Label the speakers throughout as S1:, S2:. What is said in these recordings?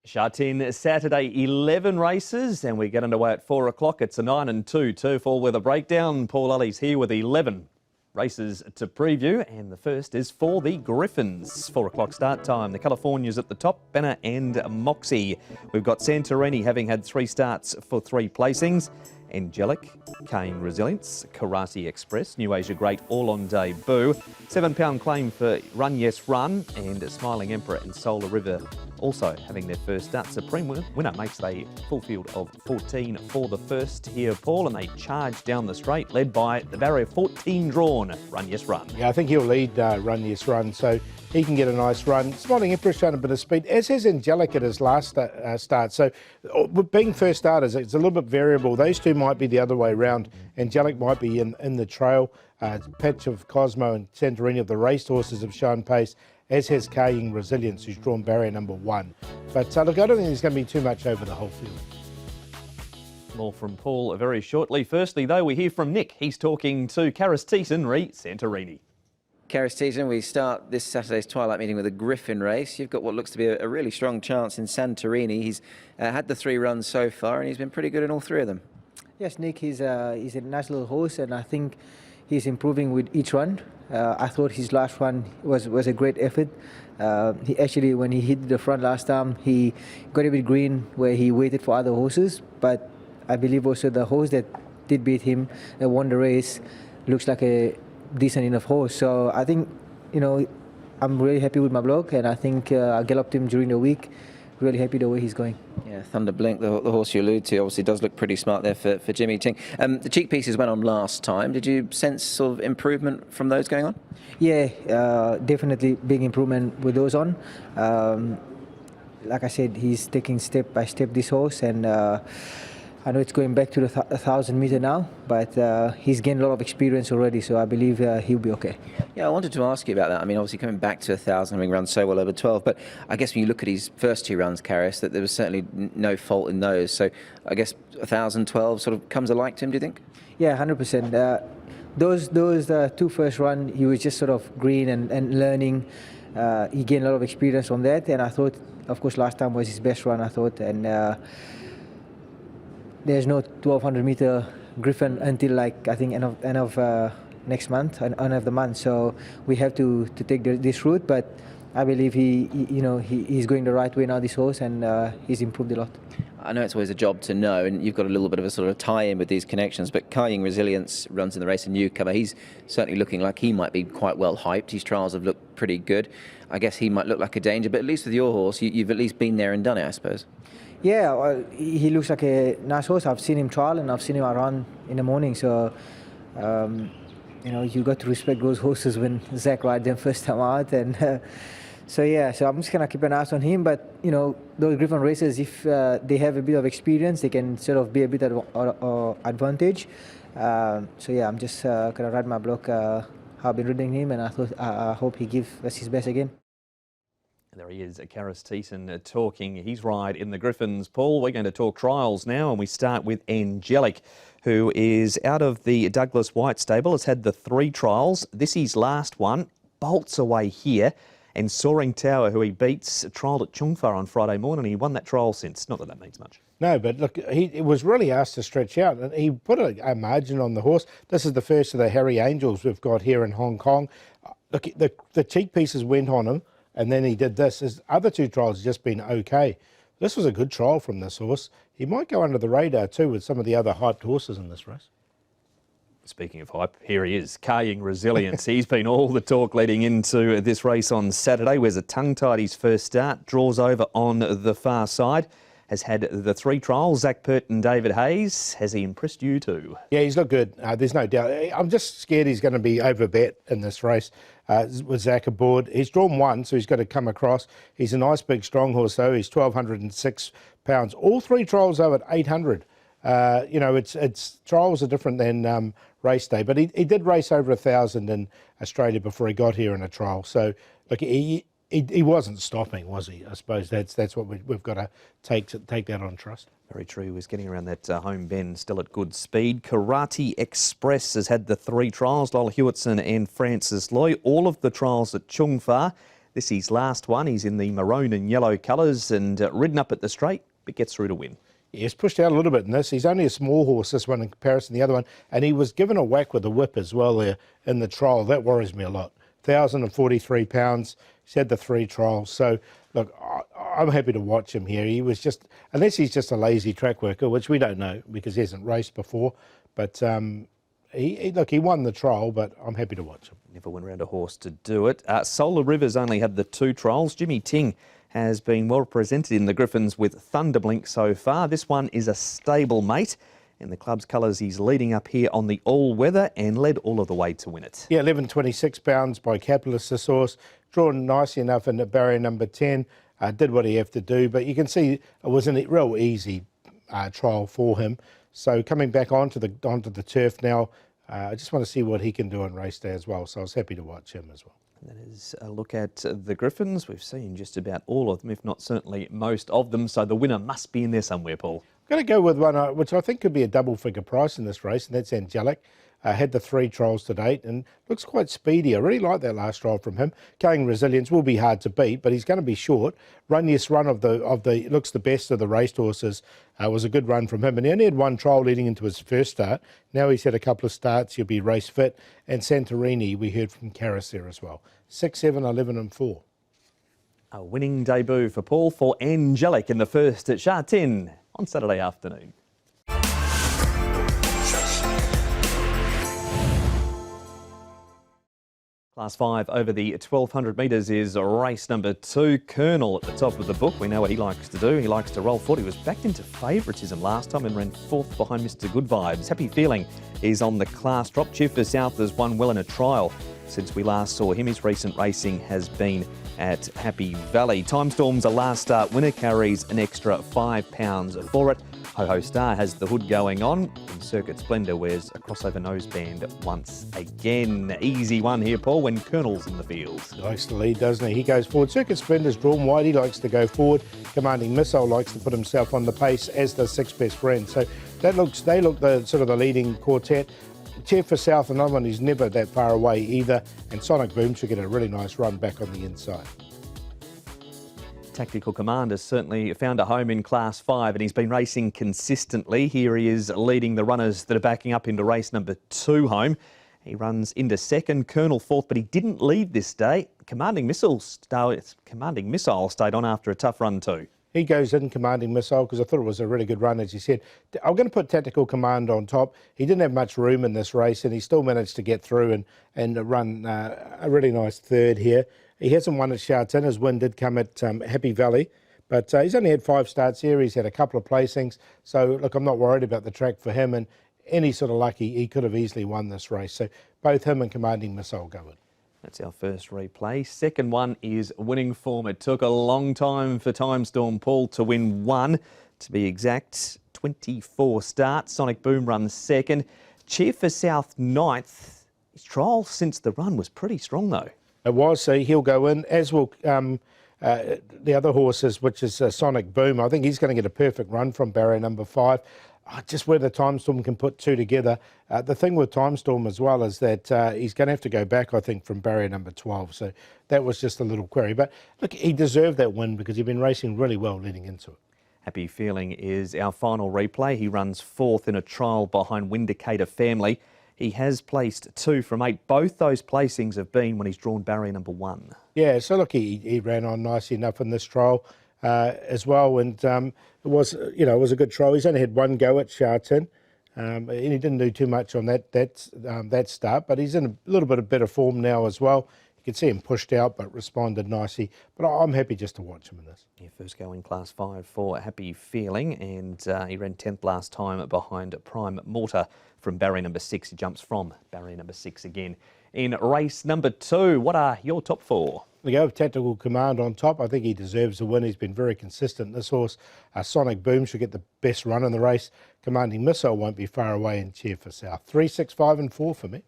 S1: Sha Tin, Saturday 11 races, and we get underway at 4 o'clock. It's a 9 and 2 turf all-weather breakdown. Paul Lally's here with 11 races to preview, and the first is for the Griffins. 4 o'clock start time. The Californias at the top, Banner and Moxie. We've got Santorini having had 3 starts for 3 placings. Angelic, Kane Resilience, Karate Express, New Asia Great all on debut. £7 claim for Run Yes Run, and Smiling Emperor and Solar River also having their first start. Supreme winner makes a full field of 14 for the first here, Paul, and they charge down the straight, led by the barrier 14 drawn, Run Yes Run.
S2: Yeah, I think he'll lead Run Yes Run, so he can get a nice run. Smiling Emperor's shown a bit of speed, as has Angelic at his last start. So being first starters, it's a little bit variable. Those two might be the other way around. Angelic might be in the trail. Patch of Cosmo and Santorini of the racehorses have shown pace, as has Kane Resilience, who's drawn barrier number 1. But look, I don't think there's going to be too much over the whole field.
S1: More from Paul very shortly. Firstly, though, we hear from Nick. He's talking to Karis Teaton re Santorini.
S3: Karis Teaton, we start this Saturday's Twilight meeting with a Griffin race. You've got what looks to be a really strong chance in Santorini. He's had the 3 runs so far, and he's been pretty good in all 3 of them.
S4: Yes, Nick, he's a nice little horse, and I think he's improving with each run. I thought his last run was a great effort. He actually, when he hit the front last time, he got a bit green where he waited for other horses, but I believe also the horse that did beat him, that won the race, looks like a decent enough horse. So I think, you know, I'm really happy with my bloke, and I think I galloped him during the week. Really happy the way he's going.
S3: Yeah, Thunder Blink, the horse you allude to, obviously does look pretty smart there for Jimmy Ting. The cheek pieces went on last time. Did you sense sort of improvement from those going on?
S4: Yeah, definitely big improvement with those on. Like I said, he's taking step by step this horse, and I know it's going back to the 1,000 meter now, but he's gained a lot of experience already, so I believe he'll be okay.
S3: Yeah, I wanted to ask you about that. I mean, obviously coming back to 1,000, having run so well over 12, but I guess when you look at his first 2 runs, Karis, that there was certainly no fault in those. So I guess 1,012 sort of comes alike to him, do you think?
S4: Yeah, 100%. Those 2 first run, he was just sort of green and learning. He gained a lot of experience from that, and I thought, of course, last time was his best run, I thought, and there's no 1,200 meter Griffin until, like, I think end of next month, end of the month. So we have to take this route, but I believe he's going the right way now, this horse, and he's improved a lot.
S3: I know it's always a job to know, and you've got a little bit of a sort of tie-in with these connections, but Kane Resilience runs in the race, a newcomer. He's certainly looking like he might be quite well hyped. His trials have looked pretty good. I guess he might look like a danger, but at least with your horse, you've at least been there and done it, I suppose.
S4: Yeah, well, he looks like a nice horse. I've seen him trial, and I've seen him around in the morning, so you know, you got to respect those horses when Zach rides them first time out, and so yeah, so I'm just gonna keep an eye on him. But you know, those Griffin races, if they have a bit of experience, they can sort of be a bit of advantage. So yeah, I'm just gonna ride my block. I've been riding him, and I hope he gives us his best again.
S1: There he is, Karis Teaton talking his ride in the Griffins. Paul, we're going to talk trials now, and we start with Angelic, who is out of the Douglas White stable, has had the 3 trials. This is last one, bolts away here, and Soaring Tower, who he beats, trialled at Chungfa on Friday morning. He won that trial since. Not that that means much. No,
S2: but look, he was really asked to stretch out, and he put a margin on the horse. This is the first of the Harry Angels we've got here in Hong Kong. Look, the cheek pieces went on him, and then he did this. His other 2 trials have just been okay. This was a good trial from this horse. He might go under the radar too with some of the other hyped horses in this race.
S1: Speaking of hype, here he is, Kane Resilience. He's been all the talk leading into this race on Saturday. Wears a tongue-tied his first start, draws over on the far side. Has had the 3 trials. Zach Pert and David Hayes. Has he impressed you too?
S2: Yeah, he's looked good. There's no doubt. I'm just scared he's going to be overbet in this race with Zach aboard. He's drawn 1, so he's got to come across. He's a nice big strong horse though. He's 1,206 pounds. All 3 trials over at 800. You know, it's trials are different than race day, but he did race over 1,000 in Australia before he got here in a trial. So look, he wasn't stopping, was he? I suppose that's what we've got to take that on trust.
S1: Very true. He was getting around that home bend still at good speed. Karate Express has had the 3 trials, Lola Hewitson and Francis Loy. All of the trials at Chungfa. This is his last one. He's in the maroon and yellow colours and ridden up at the straight, but gets through to win.
S2: Yeah, he's pushed out a little bit in this. He's only a small horse, this one, in comparison to the other one. And he was given a whack with a whip as well there in the trial. That worries me a lot. £1,043. He's had the 3 trials. So, look, I'm happy to watch him here. He was just, unless he's just a lazy track worker, which we don't know because he hasn't raced before. But he won the trial, but I'm happy to watch him.
S1: Never went around a horse to do it. Solar Rivers only had the 2 trials. Jimmy Ting has been well represented in the Griffins with Thunderblink so far. This one is a stable mate. In the club's colours, he's leading up here on the all-weather and led all of the way to win it.
S2: Yeah, £11.26 by Capitalist, this horse. Drawn nicely enough in the barrier number 10. Did what he had to do, but you can see it was a real easy trial for him. So coming back onto the turf now, I just want to see what he can do on race day as well. So I was happy to watch him as well.
S1: And that is a look at the Griffins. We've seen just about all of them, if not certainly most of them. So the winner must be in there somewhere, Paul.
S2: I'm going to go with one which I think could be a double-figure price in this race, and that's Angelic. Had the 3 trials to date and looks quite speedy. I really like that last trial from him. Carrying Resilience will be hard to beat, but he's going to be short. Run of the looks the best of the racehorses. Was a good run from him, and he only had 1 trial leading into his first start. Now he's had a couple of starts. He'll be race fit. And Santorini, we heard from Karis there as well. 6, 7, 11 and 4.
S1: A winning debut for Paul for Angelic in the first at Sha Tin on Saturday afternoon. Class 5 over the 1,200 metres is race number 2. Colonel at the top of the book. We know what he likes to do. He likes to roll forward. He was backed into favouritism last time and ran 4th behind Mr Good Vibes. Happy Feeling is on the class drop. Cheer for South has won well in a trial. Since we last saw him, his recent racing has been at Happy Valley. Time Storm's a last start winner, carries an extra £5 for it. Ho Ho Star has the hood going on, and Circuit Splendour wears a crossover noseband once again. Easy one here, Paul, when Colonel's in the field.
S2: He likes to lead, doesn't he? He goes forward. Circuit Splendour's drawn wide. He likes to go forward. Commanding Missile likes to put himself on the pace, as does Six Best Friend. So they look the sort of the leading quartet. Cheer for South, another one who's never that far away either, and Sonic Boom should get a really nice run back on the inside.
S1: Tactical Command has certainly found a home in Class 5 and he's been racing consistently. Here he is leading the runners that are backing up into race number 2 home. He runs into 2nd, Colonel 4th, but he didn't lead this day. Commanding Missile stayed on after a tough run too.
S2: He goes in, Commanding Missile, because I thought it was a really good run, as you said. I'm going to put Tactical Command on top. He didn't have much room in this race, and he still managed to get through and run a really nice 3rd here. He hasn't won at Sha Tin. His win did come at Happy Valley, but he's only had 5 starts here. He's had a couple of placings. So, look, I'm not worried about the track for him, and any sort of luck, he could have easily won this race. So both him and Commanding Missile go in.
S1: That's our first replay. Second one is winning form. It took a long time for Time Storm Paul to win 1, to be exact. 24 starts. Sonic Boom runs 2nd. Cheer for South 9th. His trial since the run was pretty strong though.
S2: It was, so he'll go in, as will the other horses, which is Sonic Boom. I think he's going to get a perfect run from barrier number 5. Just whether Time Storm can put 2 together. The thing with Time Storm as well is that he's going to have to go back, I think, from barrier number 12. So that was just a little query. But look, he deserved that win because he'd been racing really well leading into it.
S1: Happy Feeling is our final replay. He runs 4th in a trial behind Windicator Family. He has placed 2 from 8. Both those placings have been when he's drawn barrier number 1. Yeah,
S2: so look, he ran on nicely enough in this trial as well, and it was a good trial. He's only had 1 go at Sha Tin, and he didn't do too much on that start, but he's in a little bit of better form now as well. You can see him pushed out, but responded nicely. But I'm happy just to watch him in this.
S1: Yeah, first go in Class 5 for Happy Feeling, and he ran 10th last time behind Prime Mortar from barrier number 6. He jumps from barrier number 6 again. In race number 2, what are your top 4?
S2: We go with Tactical Command on top. I think he deserves the win. He's been very consistent. This horse, Sonic Boom, should get the best run in the race. Commanding Missile won't be far away, and Cheer for South. 3, 6, 5 and 4 for me.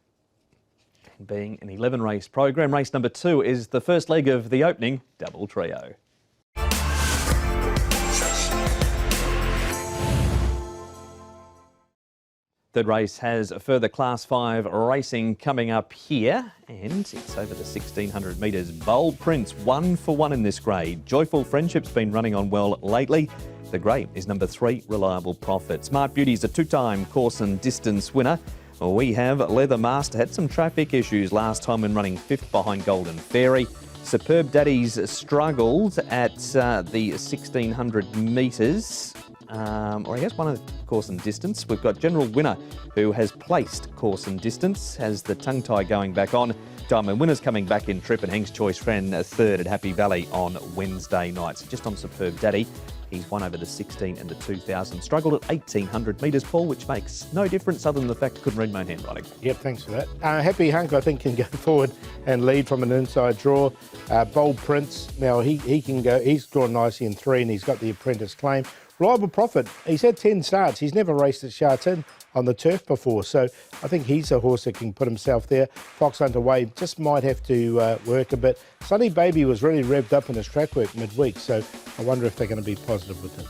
S1: Being an 11-race program, race number 2 is the first leg of the opening double trio. Third race has further Class 5 racing coming up here, and it's over the 1600 metres. Bold Prince, 1 for 1 in this grade. Joyful Friendship's been running on well lately. The grey is number 3, Reliable Profit. Smart Beauty's a 2-time course and distance winner. We have Leather Master, had some traffic issues last time when running 5th behind Golden Fairy. Superb Daddy's struggled at the 1600 metres. Or he has won a course and distance. We've got General Winner, who has placed course and distance, has the tongue tie going back on. Diamond Winner's coming back in trip, and Hank's Choice ran third at Happy Valley on Wednesday night. So just on Superb Daddy, he's won over the 16 and the 2000. Struggled at 1800 metres, Paul, which makes no difference other than the fact he couldn't read my own handwriting.
S2: Yep, thanks for that. Happy Hunk, I think, can go forward and lead from an inside draw. Bold Prince, now he can go. He's drawn nicely in 3, and he's got the apprentice claim. Reliable Profit, he's had 10 starts. He's never raced at Sha Tin on the turf before, so I think he's a horse that can put himself there. Fox Hunter Way just might have to work a bit. Sunny Baby was really revved up in his track work midweek, so I wonder if they're going to be positive with him.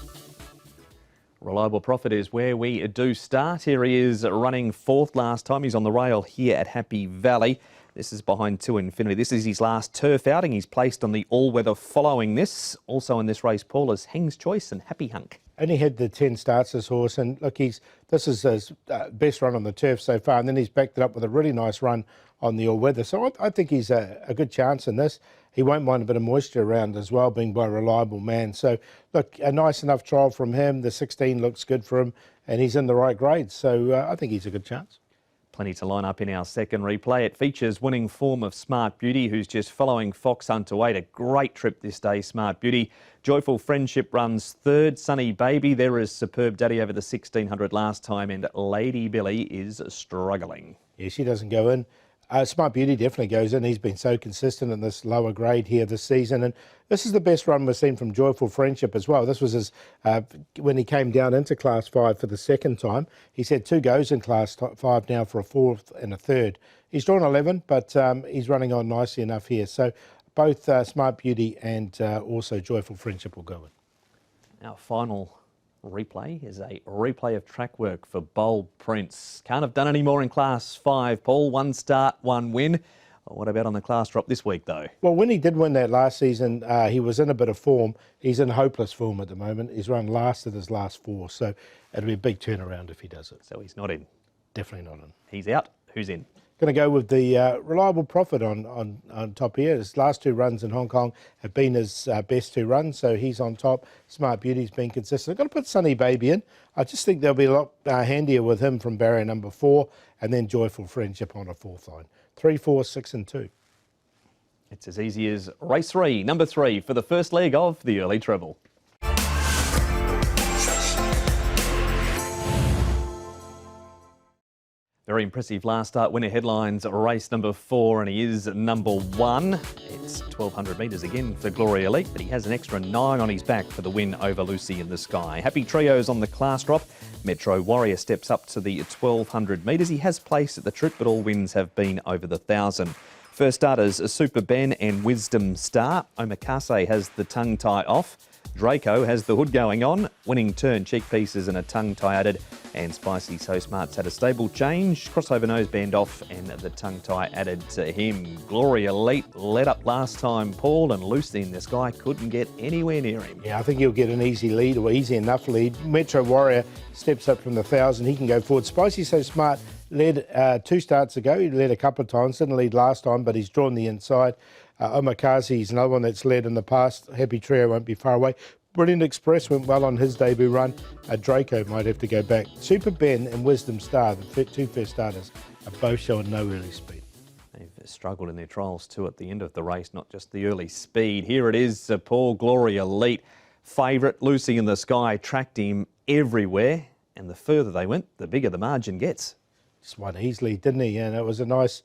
S1: Reliable Profit is where we do start. Here he is running 4th last time. He's on the rail here at Happy Valley. This is behind To Infinity. This is his last turf outing. He's placed on the all-weather following this. Also in this race, Paul, is Hank's Choice and Happy Hunk.
S2: Only had the 10 starts, this horse, and look, this is his best run on the turf so far, and then he's backed it up with a really nice run on the all-weather. So I think he's a good chance in this. He won't mind a bit of moisture around as well, being by a reliable man. So, look, a nice enough trial from him. The 16 looks good for him, and he's in the right grade. So I think he's a good chance.
S1: Plenty to line up in our second replay. It features winning form of Smart Beauty, who's just following Fox Hunter Way. A great trip this day, Smart Beauty. Joyful Friendship runs 3rd. Sunny Baby. There is Superb Daddy over the 1600 last time, and Lady Billy is struggling.
S2: Yeah, she doesn't go in. Smart Beauty definitely goes in. He's been so consistent in this lower grade here this season, and this is the best run we've seen from Joyful Friendship as well. This was his when he came down into Class 5 for the second time. He's had 2 goes in Class 5 now for a 4th and a 3rd. He's drawn 11, but he's running on nicely enough here. So both Smart Beauty and also Joyful Friendship will go in.
S1: Our final replay is a replay of track work for Bold Prince. Can't have done any more in Class 5, Paul. 1 start, 1 win. What about on the class drop this week, though?
S2: Well, when he did win that last season, he was in a bit of form. He's in hopeless form at the moment. He's run last of his last 4, so it'll be a big turnaround if he does it.
S1: So he's not in?
S2: Definitely not in.
S1: He's out. Who's in?
S2: Going to go with the Reliable Profit on top here. His last 2 runs in Hong Kong have been his best 2 runs, so he's on top. Smart Beauty's been consistent. I've got to put Sunny Baby in. I just think they'll be a lot handier with him from barrier number 4, and then Joyful Friendship on a 4th line. 3, 4, 6 and 2.
S1: It's as easy as race 3, number 3, for the first leg of the early treble. Very impressive last start winner headlines, race number 4, and he is number 1. It's 1200 metres again for Glory Elite, but he has an extra 9 on his back for the win over Lucy in the Sky. Happy Trios on the class drop. Metro Warrior steps up to the 1200 metres. He has placed at the trip, but all wins have been over the 1000. First starters, Super Ben and Wisdom Star. Omakase has the tongue tie off. Draco has the hood going on. Winning Turn, cheek pieces and a tongue tie added. And Spicy So Smart's had a stable change. Crossover noseband off and the tongue tie added to him. Glory Elite led up last time, Paul, and Lucy in the Sky couldn't get anywhere near him.
S2: Yeah, I think he'll get an easy lead, or easy enough lead. Metro Warrior steps up from the 1000. He can go forward. Spicy So Smart led 2 starts ago. He led a couple of times. Didn't lead last time, but he's drawn the inside. Omakase is another one that's led in the past. Happy Trio won't be far away. Brilliant Express went well on his debut run. Draco might have to go back. Super Ben and Wisdom Star, the 2 first starters, are both showing no early speed.
S1: They've struggled in their trials too at the end of the race, not just the early speed. Here it is, Paul, Glory Elite. Favourite, Lucy in the Sky, tracked him everywhere. And the further they went, the bigger the margin gets.
S2: Just won easily, didn't he? And it was a nice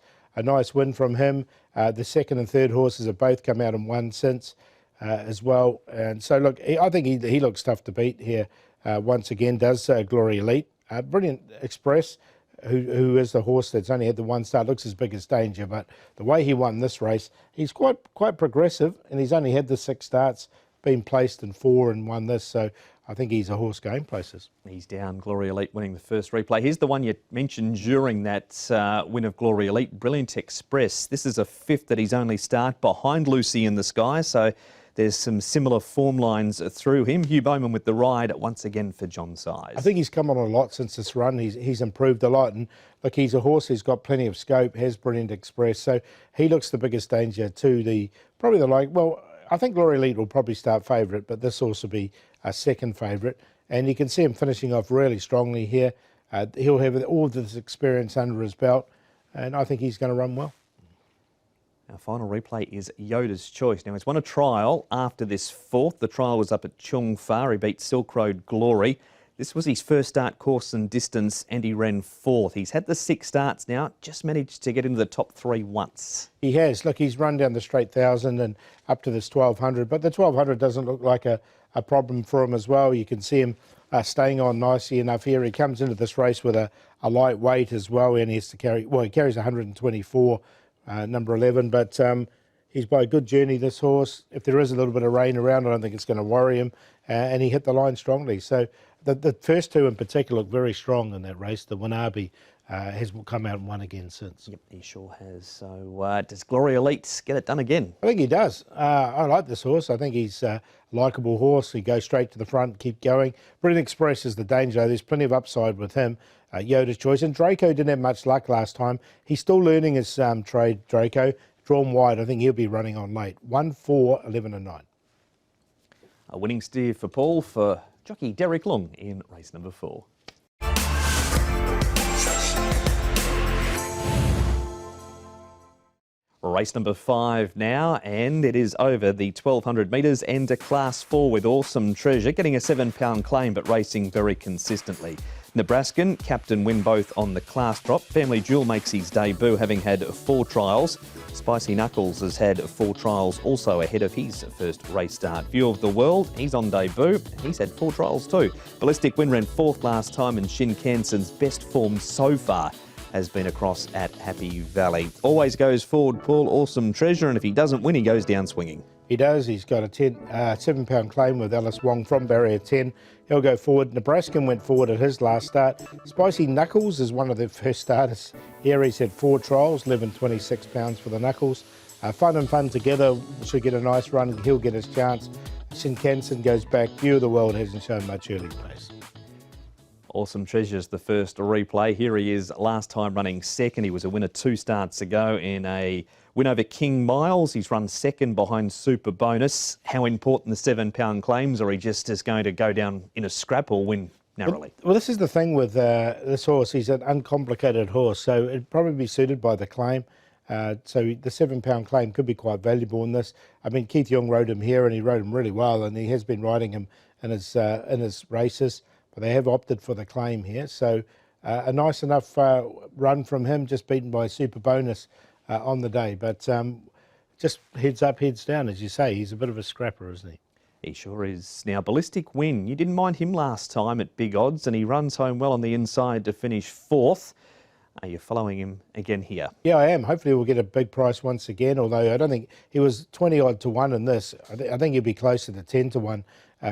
S2: win from him. The second and third horses have both come out and won since as well. And so, look, I think he looks tough to beat here once again, does Glory Elite. Brilliant Express, who is the horse that's only had the 1 start, looks as big as Danger, but the way he won this race, he's quite progressive, and he's only had the 6 starts. been placed in 4 and won this, so I think he's a horse going places.
S1: He's down. Glory Elite winning the first replay. Here's the one you mentioned during that win of Glory Elite, Brilliant Express. This is a fifth that he's only start behind Lucy in the Sky, so there's some similar form lines through him. Hugh Bowman with the ride once again for John Size.
S2: I think he's come on a lot since this run. He's improved a lot, and look, he's a horse who's got plenty of scope, has Brilliant Express, so he looks the biggest danger to I think Glory Elite will probably start favourite, but this horse will be a second favourite, and you can see him finishing off really strongly here. He'll have all of this experience under his belt, and I think he's going to run well.
S1: Our final replay is Yoda's Choice. Now, he's won a trial after this fourth. The trial was up at Chung Fa. He beat Silk Road Glory. This was his first start course and distance, and he ran fourth. He's had the 6 starts now, just managed to get into the top 3 once.
S2: He has. Look, he's run down the straight 1,000 and up to this 1,200, but the 1,200 doesn't look like a problem for him as well. You can see him staying on nicely enough here. He comes into this race with a light weight as well, and he has to carry, he carries 124, number 11, but he's by a good journey, this horse. If there is a little bit of rain around, I don't think it's going to worry him, and he hit the line strongly. So the first 2 in particular look very strong in that race. The Winabi has come out and won again since.
S1: Yep, he sure has. So does Glory Elite get it done again?
S2: I think he does. I like this horse. I think he's a likeable horse. He goes straight to the front, keep going. Brilliant Express is the danger. There's plenty of upside with him. Yoda's Choice. And Draco didn't have much luck last time. He's still learning his trade, Draco. Drawn wide. I think he'll be running on late. 1, 4, 11 and 9.
S1: A winning steer for Paul for jockey Derek Long in race number 4. Race number 5 now, and it is over the 1,200 metres and a Class 4 with Awesome Treasure, getting a £7 claim but racing very consistently. Nebraskan, captain win both on the class drop. Family Jewel makes his debut having had 4 trials. Spicy Knuckles has had 4 trials also ahead of his first race start. View of the World, he's on debut. He's had 4 trials too. Ballistic Win ran 4th last time, and Shin Kanson's best form so far has been across at Happy Valley. Always goes forward, Paul, Awesome Treasure, and if he doesn't win, he goes down swinging.
S2: He does. He's got a £7 claim with Alice Wong from barrier 10. He'll go forward. Nebraskan went forward at his last start. Spicy Knuckles is one of the first starters here. He's had 4 trials, £11.26 for the Knuckles. Fun and Fun together should get a nice run. He'll get his chance. Shinkansen goes back. View of the World hasn't shown much early pace.
S1: Awesome Treasure's the first replay. Here he is last time running second. He was a winner 2 starts ago in a win over King Miles. He's run second behind Super Bonus. How important the £7 claims, or he just is going to go down in a scrap or win narrowly?
S2: Well, this is the thing with this horse. He's an uncomplicated horse, so it'd probably be suited by the claim. So the £7 claim could be quite valuable in this. I mean, Keith Young rode him here, and he rode him really well, and he has been riding him in his races. But they have opted for the claim here. So a nice enough run from him, just beaten by Super Bonus on the day. But just heads up, heads down, as you say. He's a bit of a scrapper, isn't he?
S1: He sure is. Now, Ballistic Win, you didn't mind him last time at big odds, and he runs home well on the inside to finish 4th. Are you following him again here?
S2: Yeah, I am. Hopefully we'll get a big price once again, although I don't think he was 20-odd to 1 in this. I think he'll be closer to 10 to 1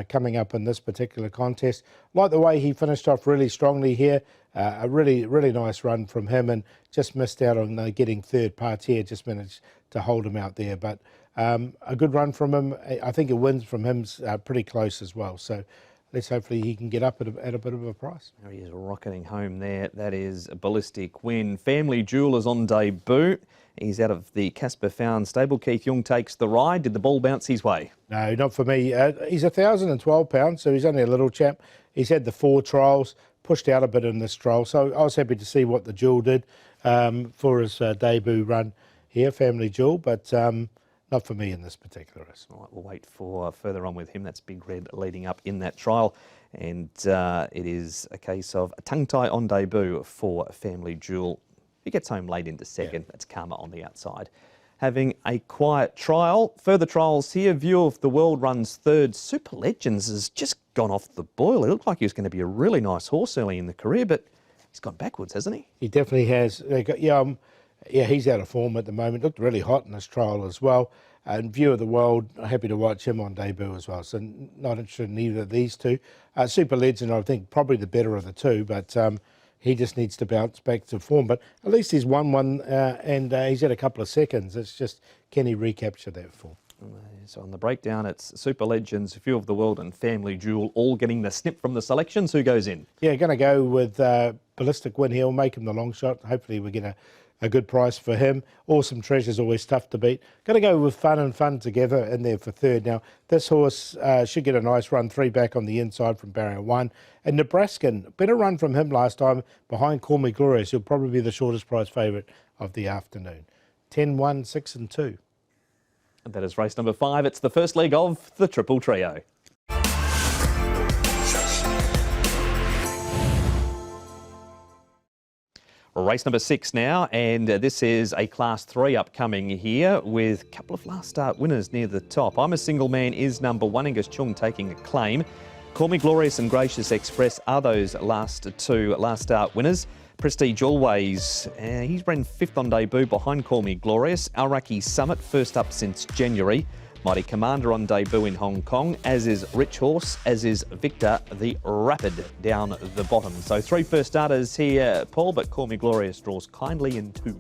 S2: coming up in this particular contest. Like the way he finished off really strongly here. A really, really nice run from him, and just missed out on getting 3rd part here. Just managed to hold him out there. But a good run from him. I think a win from him's pretty close as well. So let's hopefully he can get up at a bit of a price.
S1: There he is rocketing home there. That is Ballistic Win. Family Jewel is on debut. He's out of the Casper Found stable. Keith Young takes the ride. Did the ball bounce his way?
S2: No, not for me. He's £1,012, so he's only a little chap. He's had the 4 trials, pushed out a bit in this trial. So I was happy to see what the Jewel did for his debut run here, Family Jewel, but not for me in this particular race.
S1: All right, we'll wait for further on with him. That's Big Red leading up in that trial. And it is a case of a tongue tie on debut for Family Jewel. He gets home late into second. Yeah. That's Karma on the outside. Having a quiet trial. Further trials here. View of the World runs 3rd. Super Legends has just gone off the boil. It looked like he was going to be a really nice horse early in the career, but he's gone backwards, hasn't he?
S2: He definitely has. Yeah, he's out of form at the moment. Looked really hot in this trial as well. And View of the World, happy to watch him on debut as well. So not interested in either of these two. Super Legend, I think, probably the better of the two, but he just needs to bounce back to form. But at least he's won one and he's had a couple of seconds. It's just, can he recapture that form?
S1: So on the breakdown, it's Super Legends, View of the World and Family Jewel all getting the snip from the selections. Who goes in?
S2: Yeah, going to go with Ballistic Win. He'll make him the long shot. Hopefully we get a good price for him. Awesome Treasure's always tough to beat. Going to go with Fun and Fun together in there for third. Now, this horse should get a nice run, 3 back on the inside from barrier 1. And Nebraskan, better run from him last time behind Call Me Glorious. He'll probably be the shortest price favourite of the afternoon. 10, 1, 6 and 2.
S1: And that is race number 5. It's the first leg of the Triple Trio. Race number 6 now, and this is a Class 3 upcoming here with a couple of last start winners near the top. I'm a Single Man is number 1, Angus Chung taking a claim. Call Me Glorious and Gracious Express are those last two last start winners. Prestige Always, he's ran 5th on debut behind Call Me Glorious. Aoraki Summit, first up since January. Mighty Commander on debut in Hong Kong, as is Rich Horse, as is Victor the Rapid down the bottom. So 3 first starters here, Paul, but Call Me Glorious draws kindly in 2.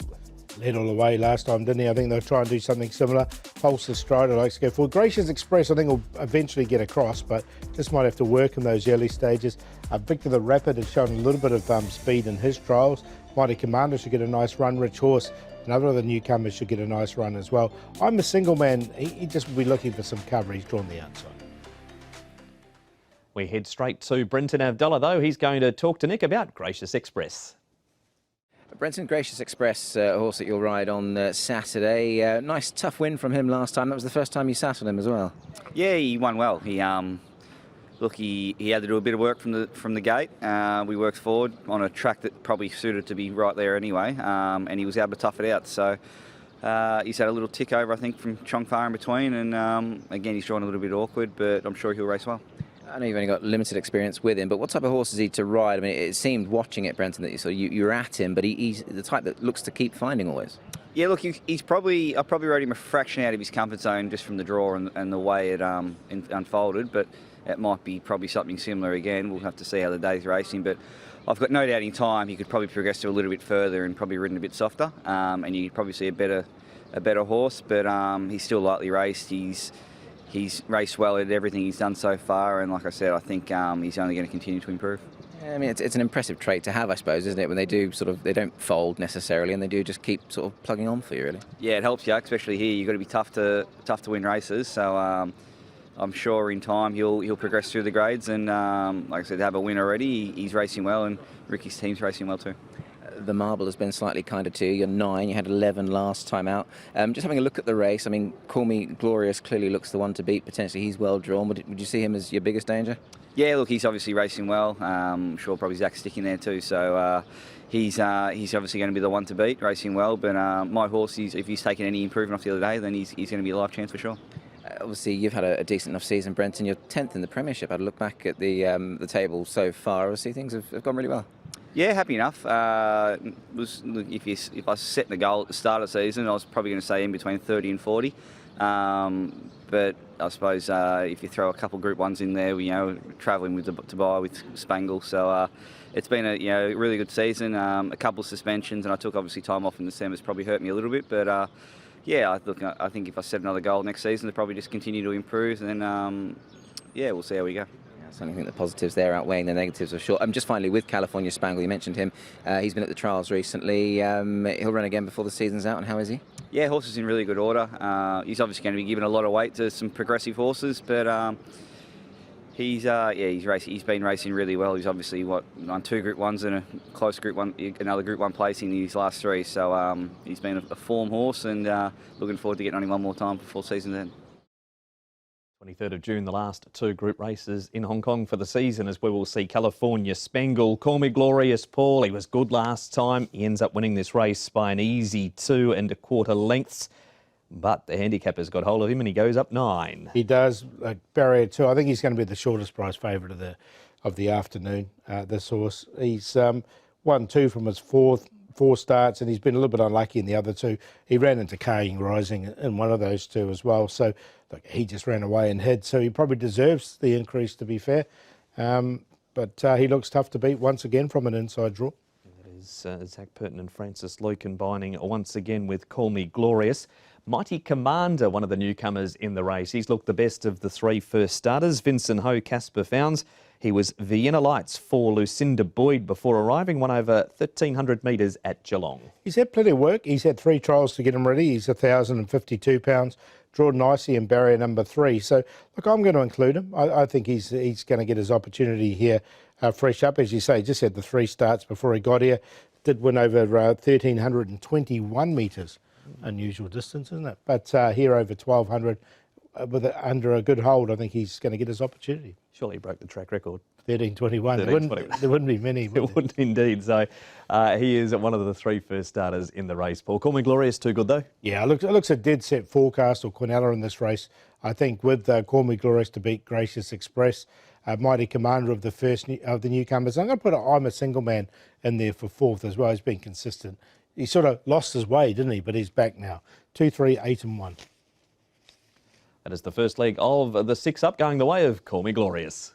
S2: Led all the way last time, didn't he? I think they'll try and do something similar. Pulse the Strider likes to go forward. Gracious Express, I think, will eventually get across, but just might have to work in those early stages. Victor the Rapid has shown a little bit of speed in his trials. Mighty Commander should get a nice run. Rich Horse, another of the newcomers, should get a nice run as well. I'm a Single Man. He just will be looking for some cover. He's drawn the outside.
S1: We head straight to Brenton Avdulla, though. He's going to talk to Nick about Gracious Express.
S3: Brenton, Gracious Express, a horse that you'll ride on Saturday. Nice tough win from him last time. That was the first time you sat on him as well.
S5: Yeah, he won well. He had to do a bit of work from the gate. We worked forward on a track that probably suited to be right there anyway, and he was able to tough it out. So he's had a little tick over, I think, from Chong Far in between, and again he's drawn a little bit awkward, but I'm sure he'll race well.
S3: I know you've only got limited experience with him, but what type of horse is he to ride? I mean, it seemed watching it, Brenton, that you're at him, but he's the type that looks to keep finding always.
S5: Yeah, look, I probably rode him a fraction out of his comfort zone just from the draw and the way it unfolded, but it might be probably something similar again. We'll have to see how the day's racing, but I've got no doubt in time he could probably progress to a little bit further and probably ridden a bit softer, and you'd probably see a better horse, but he's still lightly raced. He's raced well at everything he's done so far, and like I said, I think he's only going to continue to improve.
S3: I mean, it's an impressive trait to have, I suppose, isn't it? When they do they don't fold necessarily, and they do just keep sort of plugging on for you, really.
S5: Yeah, it helps you, especially here. You've got to be tough to win races. So I'm sure in time he'll progress through the grades, and like I said, have a win already. He's racing well, and Ricky's team's racing well too.
S3: The marble has been slightly kinder to you. You're 9, you had 11 last time out. Just having a look at the race, I mean, Call Me Glorious clearly looks the one to beat. Potentially he's well drawn. Would you see him as your biggest danger?
S5: Yeah, look, he's obviously racing well. I'm sure probably Zach's sticking there too. So he's obviously going to be the one to beat, racing well. But my horse, if he's taken any improvement off the other day, then he's going to be a live chance for sure.
S3: Obviously, you've had a decent enough season, Brenton. You're 10th in the Premiership. I had a look back at the table so far. Obviously, things have gone really well.
S5: Yeah, happy enough. If I set the goal at the start of the season, I was probably going to say in between 30 and 40. But I suppose if you throw a couple of Group 1s in there, travelling with Dubai with Spangle, so it's been a really good season. A couple of suspensions, and I took obviously time off in December. It's probably hurt me a little bit, but yeah, I think if I set another goal next season, to probably just continue to improve, and then yeah, we'll see how we go.
S3: I certainly think the positives there outweighing the negatives for sure. Just finally, with California Spangle, you mentioned him. He's been at the trials recently. He'll run again before the season's out, and how is he?
S5: Yeah, horse is in really good order. He's obviously going to be given a lot of weight to some progressive horses, but he's been racing really well. He's obviously on 2 Group 1s and a close Group 1, another Group 1 place in his last 3. So he's been a form horse, and looking forward to getting on him one more time for full season then.
S1: 23rd of June, the last 2 group races in Hong Kong for the season, as we will see California Spangle. Call Me Glorious, Paul. He was good last time. He ends up winning this race by an easy 2 1/4 lengths. But the handicapper's got hold of him and he goes up 9.
S2: He does, barrier 2. I think he's going to be the shortest price favourite of the afternoon, this horse. He's won 2 from his 4th 4 starts, and he's been a little bit unlucky in the other 2. He ran into Kaying Rising in one of those 2 as well. So look, he just ran away and hid. So he probably deserves the increase, to be fair. But he looks tough to beat once again from an inside draw.
S1: That is Zach Purton and Francis Lowe combining once again with Call Me Glorious. Mighty Commander, one of the newcomers in the race. He's looked the best of the 3 first starters. Vincent Ho, Casper Founds. He was Vienna Lights for Lucinda Boyd before arriving, won over 1,300 metres at Geelong.
S2: He's had plenty of work. He's had 3 trials to get him ready. He's 1,052 pounds, drawn nicely in barrier number 3. So, look, I'm going to include him. I think he's going to get his opportunity here fresh up. As you say, just had the 3 starts before he got here. Did win over 1,321 metres. Unusual distance, isn't it? But here over 1,200 under a good hold, I think he's going to get his opportunity.
S1: Surely he broke the track record.
S2: 13.21. There wouldn't be many.
S1: It wouldn't indeed. So he is one of the 3 first starters in the race. Paul, Call Me Glorious, too good though? Yeah,
S2: it looks a dead set forecast or Quinella in this race. I think with Call Me Glorious to beat Gracious Express, Mighty Commander of the first of the newcomers. I'm going to put I'm a Single Man in there for 4th as well. He's been consistent. He sort of lost his way, didn't he? But he's back now. 2, 3, 8 and 1.
S1: That is the first leg of the 6 up, going the way of Call Me Glorious.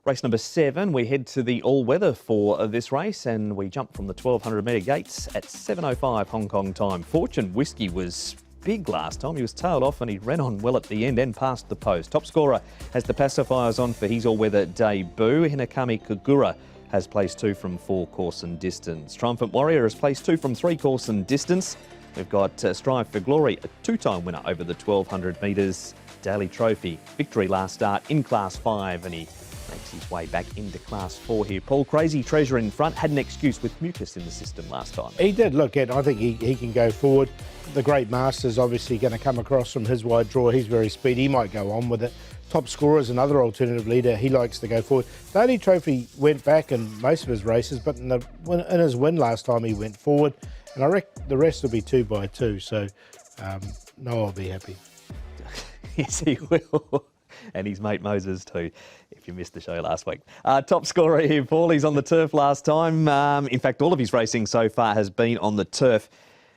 S1: Race number 7, we head to the all-weather for this race, and we jump from the 1,200 metre gates at 7:05 Hong Kong time. Fortune Whiskey was big last time. He was tailed off and he ran on well at the end and past the post. Top scorer has the pacifiers on for his all-weather debut. Hinakami Kagura has placed 2 from 4 course and distance. Triumphant Warrior has placed 2 from 3 course and distance. We've got Strive for Glory, a 2-time winner over the 1,200 metres. Daily Trophy, victory last start in Class 5, and he makes his way back into Class 4 here. Paul, Crazy Treasure in front, had an excuse with mucus in the system last time.
S2: He did look at, I think he can go forward. The Great Master's obviously going to come across from his wide draw. He's very speedy. He might go on with it. Top Scorer is another alternative leader. He likes to go forward. Daily Trophy went back in most of his races, but in his win last time he went forward. And I reckon the rest will be 2 by 2. So Noah will be happy.
S1: Yes, he will. And his mate Moses too, if you missed the show last week. Top scorer here, Paul. He's on the turf last time. In fact, all of his racing so far has been on the turf.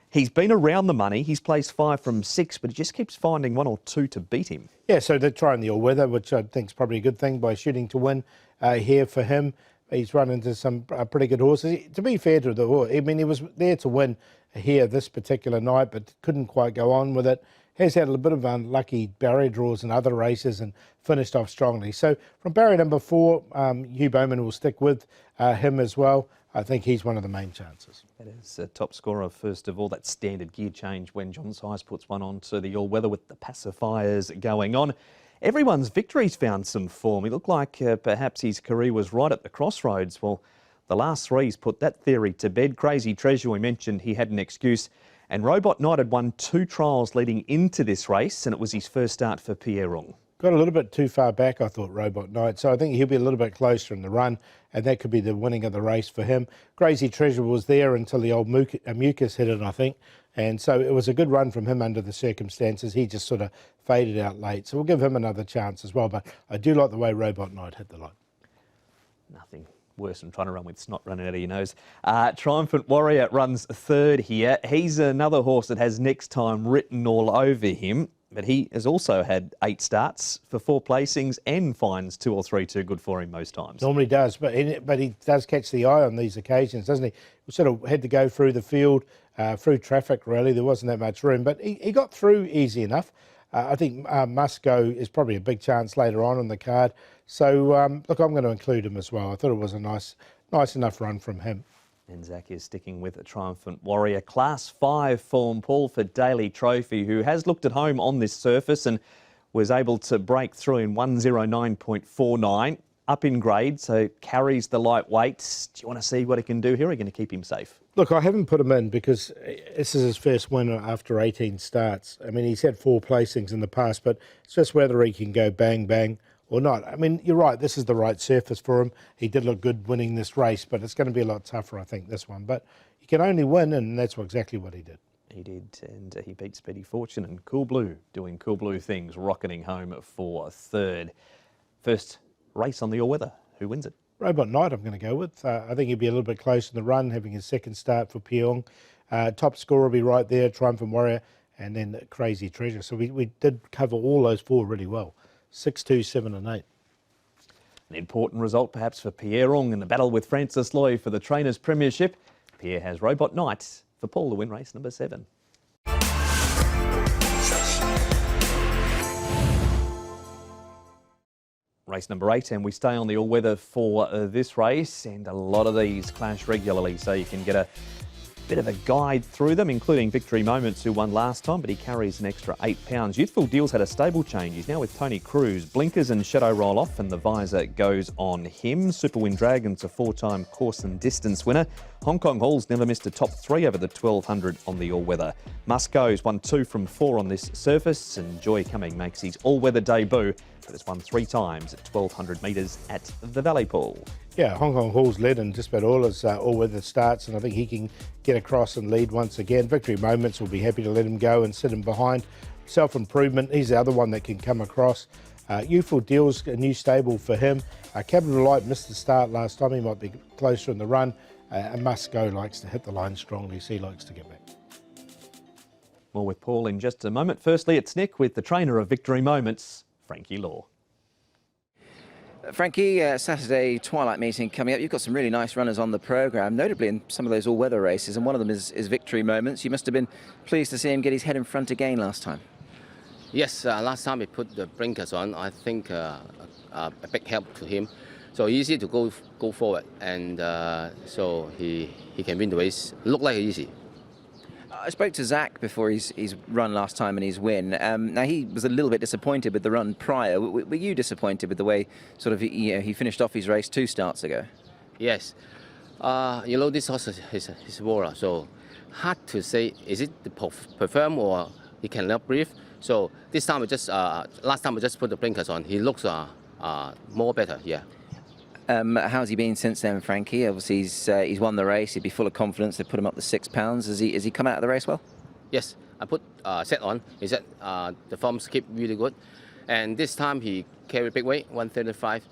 S1: He's been around the money. He's placed 5 from 6, but he just keeps finding 1 or 2 to beat him.
S2: Yeah, so they're trying the all-weather, which I think is probably a good thing by shooting to win here for him. He's run into some pretty good horses. To be fair to the horse, I mean, he was there to win here this particular night, but couldn't quite go on with it. Has had a bit of unlucky barrier draws in other races and finished off strongly. So from barrier number 4, Hugh Bowman will stick with him as well. I think he's one of the main chances.
S1: That is a top scorer, first of all. That standard gear change when John Size puts one on to the all-weather with the pacifiers going on. Everyone's victories found some form. It looked like perhaps his career was right at the crossroads. Well, the last 3's put that theory to bed. Crazy Treasure, we mentioned he had an excuse. And Robot Knight had won 2 trials leading into this race, and it was his first start for Pierre Rung.
S2: Got a little bit too far back, I thought, Robot Knight. So I think he'll be a little bit closer in the run, and that could be the winning of the race for him. Crazy Treasure was there until the old mucus hit it, I think. And so it was a good run from him under the circumstances. He just sort of faded out late. So we'll give him another chance as well. But I do like the way Robot Knight hit the line.
S1: Nothing worse than trying to run with snot running out of your nose. Triumphant Warrior runs 3rd here. He's another horse that has next time written all over him. But he has also had 8 starts for 4 placings and finds 2 or 3 too good for him most times.
S2: Normally does, but he does catch the eye on these occasions, doesn't he? We sort of had to go through the field, through traffic really. There wasn't that much room, but he got through easy enough. I think Must Go is probably a big chance later on in the card. So, look, I'm going to include him as well. I thought it was a nice enough run from him.
S1: And Zach is sticking with a Triumphant Warrior. Class 5 form, Paul, for Daily Trophy, who has looked at home on this surface and was able to break through in 109.49, up in grade, so carries the lightweights. Do you want to see what he can do here? Or are you going to keep him safe?
S2: Look, I haven't put him in because this is his first win after 18 starts. I mean, he's had 4 placings in the past, but it's just whether he can go bang, bang or not. I mean, you're right, this is the right surface for him. He did look good winning this race, but it's going to be a lot tougher, I think, this one. But he can only win, and that's exactly what he did.
S1: He did, and he beat Speedy Fortune and Cool Blue, doing Cool Blue things, rocketing home for 3rd. First race on the all-weather. Who wins it?
S2: Robot Knight I'm going to go with. I think he'll be a little bit close in the run, having his second start for Peong. Top score will be right there, Triumphant Warrior, and then Crazy Treasure. So we did cover all those four really well. 6, 2, 7 and 8.
S1: An important result perhaps for Pierre Ong in the battle with Francis Loy for the Trainers' Premiership. Pierre has Robot Knight for Paul to win race number 7. Race number 8, and we stay on the all-weather for this race, and a lot of these clash regularly, so you can get a bit of a guide through them, including Victory Moments, who won last time, but he carries an extra £8. Youthful Deals had a stable change. He's now with Tony Cruz. Blinkers and Shadow Roll Off, and the visor goes on him. Super Win Dragon's a 4-time course and distance winner. Hong Kong Hall's never missed a top 3 over the 1200 on the all-weather. Must Go's won 2 from 4 on this surface, and Joy Cumming makes his all-weather debut, but has won 3 times at 1200 metres at the Valley Pool.
S2: Yeah, Hong Kong Hall's led in just about all his all-weather starts, and I think he can get across and lead once again. Victory Moments will be happy to let him go and sit him behind. Self-Improvement, he's the other one that can come across. Youthful Deals, a new stable for him. Capital Light missed the start last time. He might be closer in the run. And Must Go likes to hit the line strongly, so he likes to get back.
S1: More with Paul in just a moment. Firstly, it's Nick with the trainer of Victory Moments, Frankie Law.
S3: Frankie, Saturday twilight meeting coming up. You've got some really nice runners on the programme, notably in some of those all-weather races, and one of them is Victory Moments. You must have been pleased to see him get his head in front again last time.
S6: Yes, last time he put the blinkers on, I think a big help to him. So easy to go forward, and so he can win the race. Look like easy.
S3: I spoke to Zach before his run last time and his win. Now, he was a little bit disappointed with the run prior. Were you disappointed with the way sort of he finished off his race 2 starts ago?
S6: Yes. This horse is water, so hard to say, is it the perform or he cannot breathe? So this time last time we just put the blinkers on. He looks more better, yeah.
S3: How's he been since then, Frankie? Obviously, he's won the race. He'd be full of confidence. They put him up to £6. Has he come out of the race well?
S6: Yes, I put set on. He said the forms keep really good, and this time he carried big weight, 135.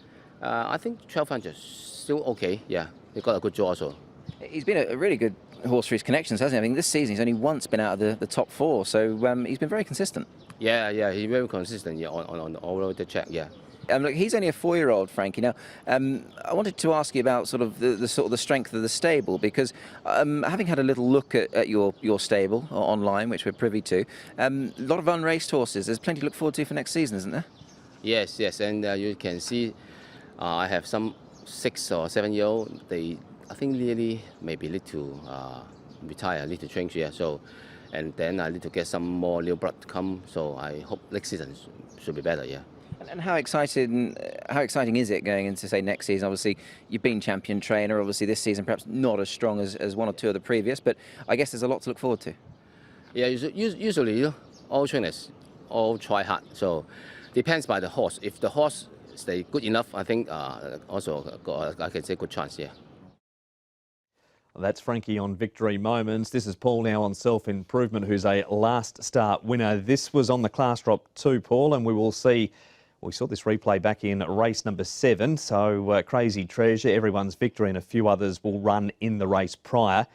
S6: I think 1200 still okay. Yeah, he got a good jaw also.
S3: He's been a really good horse for his connections, hasn't he? I mean, this season he's only once been out of the top 4, so he's been very consistent.
S6: Yeah, he's very consistent. Yeah, on all over the track. Yeah.
S3: Look, he's only a 4-year-old, Frankie. Now, I wanted to ask you about sort of the strength of the stable, because having had a little look at your stable online, which we're privy to, a lot of unraced horses. There's plenty to look forward to for next season, isn't there?
S6: Yes, and you can see I have some 6 or 7-year-old. They, I think, really maybe need to retire, need to change. Yeah, so, and then I need to get some more new blood to come. So I hope next season should be better. Yeah.
S3: And how exciting is it going into, say, next season? Obviously, you've been champion trainer. Obviously, this season perhaps not as strong as 1 or 2 of the previous, but I guess there's a lot to look forward to.
S6: Yeah, usually all trainers all try hard. So depends by the horse. If the horse stay good enough, I think also I can say good chance. Yeah.
S1: That's Frankie on Victory Moments. This is Paul now on Self-Improvement, who's a last start winner. This was on the class drop 2, Paul, and we will see. We saw this replay back in race number 7, so Crazy Treasure, everyone's victory, and a few others will run in the race prior.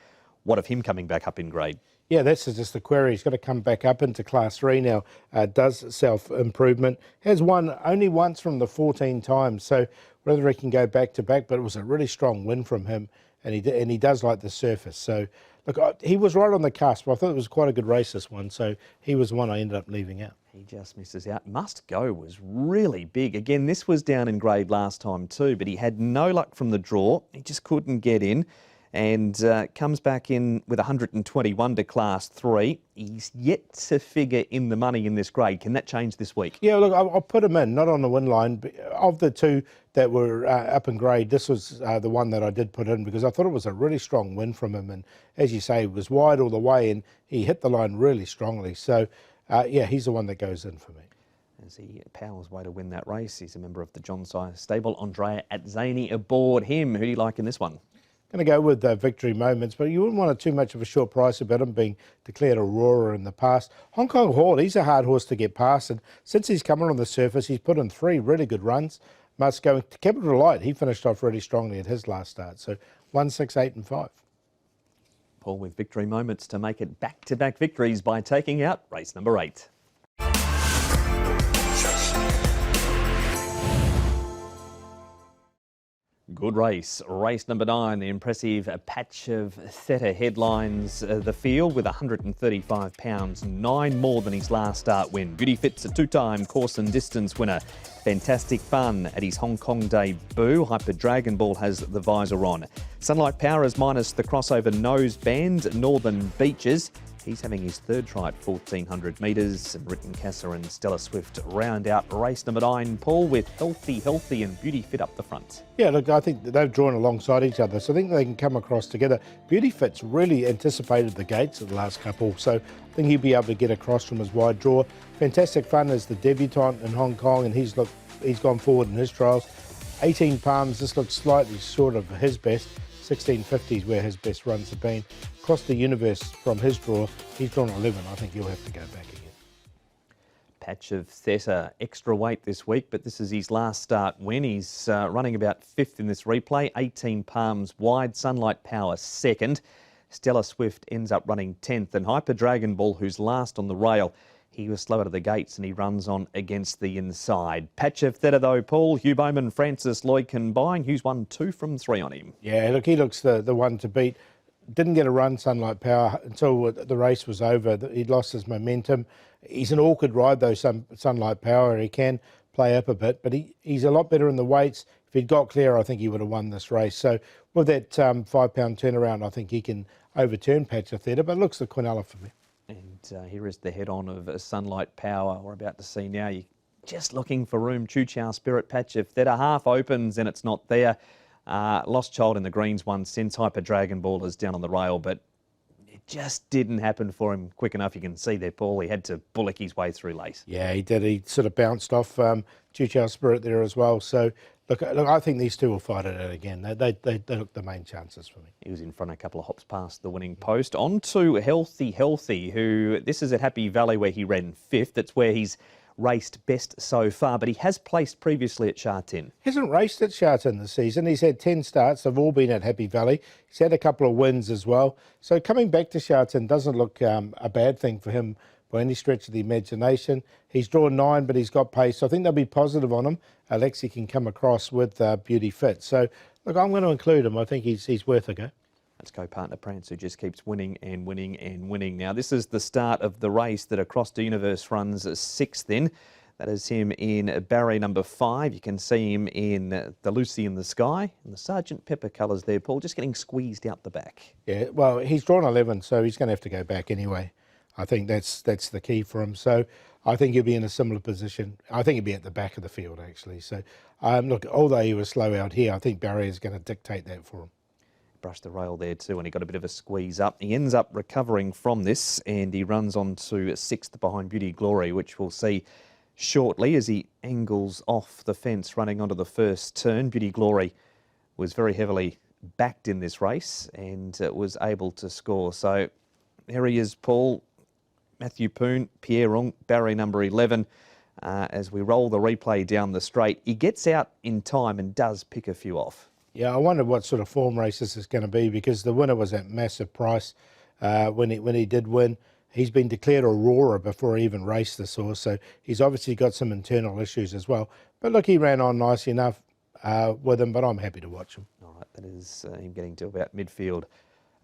S1: What of him coming back up in grade?
S2: Yeah, that's just the query. He's got to come back up into Class 3 now. Does Self-Improvement. Has won only once from the 14 times, so whether he can go back to back, but it was a really strong win from him, and he does like the surface. So, look, he was right on the cusp. I thought it was quite a good race, this one, so he was the one I ended up leaving out.
S1: He just misses out. Must Go was really big. Again, this was down in grade last time too, but he had no luck from the draw. He just couldn't get in, and comes back in with 121 to Class 3. He's yet to figure in the money in this grade. Can that change this week?
S2: Yeah, look, I'll put him in, not on the win line. But of the 2 that were up in grade, this was the one that I did put in, because I thought it was a really strong win from him. And as you say, it was wide all the way, and he hit the line really strongly. So, yeah, he's the one that goes in for me.
S1: As he powers way to win that race, he's a member of the John Sire stable. Andrea Atzani aboard him. Who do you like in this one?
S2: Going to go with Victory Moments, but you wouldn't want too much of a short price about him being declared Aurora in the past. Hong Kong Hall, he's a hard horse to get past, and since he's coming on the surface, he's put in 3 really good runs. must go. Capital Light, he finished off really strongly at his last start. So 1, 6, 8 and 5.
S1: Paul with victory moments to make it back-to-back victories by taking out race number 8. Good race. Race number 9, the impressive Patch of Theta headlines the field with £135, 9 more than his last start win. Beauty Fit's a 2-time course and distance winner. Fantastic Fun at his Hong Kong debut. Hyper Dragon Ball has the visor on. Sunlight Power is minus the crossover nose band. Northern Beaches, he's having his third try at 1,400 metres. And Ritten Casa and Stella Swift round out race number 9, Paul, with Healthy and Beauty Fit up the front.
S2: Yeah, look, I think they've drawn alongside each other, so I think they can come across together. Beauty Fit's really anticipated the gates of the last couple, so I think he'll be able to get across from his wide draw. Fantastic Fun is the debutant in Hong Kong, and he's gone forward in his trials. 18 Palms, this looks slightly short of his best. 1650 is where his best runs have been. Across the Universe from his draw, he's drawn 11. I think he'll have to go back again.
S1: Patch of Theta, extra weight this week, but this is his last start win. He's running about 5th in this replay. 18 Palms wide, Sunlight Power 2nd. Stella Swift ends up running 10th, and Hyper Dragon Ball, who's last on the rail, he was slow out of the gates and he runs on against the inside. Patch of Theta though, Paul, Hugh Bowman, Francis Lloyd combine. Hugh's won 2 from 3 on him.
S2: Yeah, look, he looks the one to beat. Didn't get a run, Sunlight Power, until the race was over. He'd lost his momentum. He's an awkward ride though, Sunlight Power. He can play up a bit, but he's a lot better in the weights. If he'd got clear, I think he would have won this race. So with that £5 turnaround, I think he can overturn Patch of Theta, but looks the Quinella for me.
S1: And here is the head-on of Sunlight Power we're about to see now. You're just looking for room. Choo Chow Spirit, Patch of Theta half opens and it's not there. Lost Child in the greens one since. Hyper Dragon Ball is down on the rail, but it just didn't happen for him quick enough. You can see there, Paul, he had to bullock his way through late.
S2: Yeah, he did. He sort of bounced off Choo Chow Spirit there as well. So, look, I think these two will fight it out again. They look the main chances for me.
S1: He was in front a couple of hops past the winning post. On to Healthy, who this is at Happy Valley where he ran 5th. That's where he's raced best so far, but he has placed previously at Sha Tin.
S2: Hasn't raced at Sha Tin this season. He's had 10 starts. They've all been at Happy Valley. He's had a couple of wins as well. So coming back to Sha Tin doesn't look a bad thing for him by any stretch of the imagination. He's drawn 9, but he's got pace. So I think they'll be positive on him. Alexi can come across with Beauty Fit. So, look, I'm going to include him. I think he's worth a go.
S1: Let's go partner Prance, who just keeps winning and winning and winning. Now, this is the start of the race that Across the Universe runs 6th in. That is him in barrier number 5. You can see him in the Lucy in the Sky. And the Sergeant Pepper colours there, Paul, just getting squeezed out the back.
S2: Yeah, well, he's drawn 11, so he's going to have to go back anyway. I think that's the key for him. So I think he'll be in a similar position. I think he'll be at the back of the field, actually. So, look, although he was slow out here, I think barrier is going to dictate that for him.
S1: Brushed the rail there too, and he got a bit of a squeeze up. He ends up recovering from this, and he runs on to 6th behind Beauty Glory, which we'll see shortly as he angles off the fence running onto the first turn. Beauty Glory was very heavily backed in this race and was able to score. So there he is, Paul. Matthew Poon, Pierre Rung, barrier number 11. As we roll the replay down the straight, he gets out in time and does pick a few off.
S2: Yeah, I wonder what sort of form race this is going to be, because the winner was at massive price when he did win. He's been declared a roarer before he even raced this horse, so he's obviously got some internal issues as well. But look, he ran on nicely enough with him, but I'm happy to watch him.
S1: All right, that is him getting to about midfield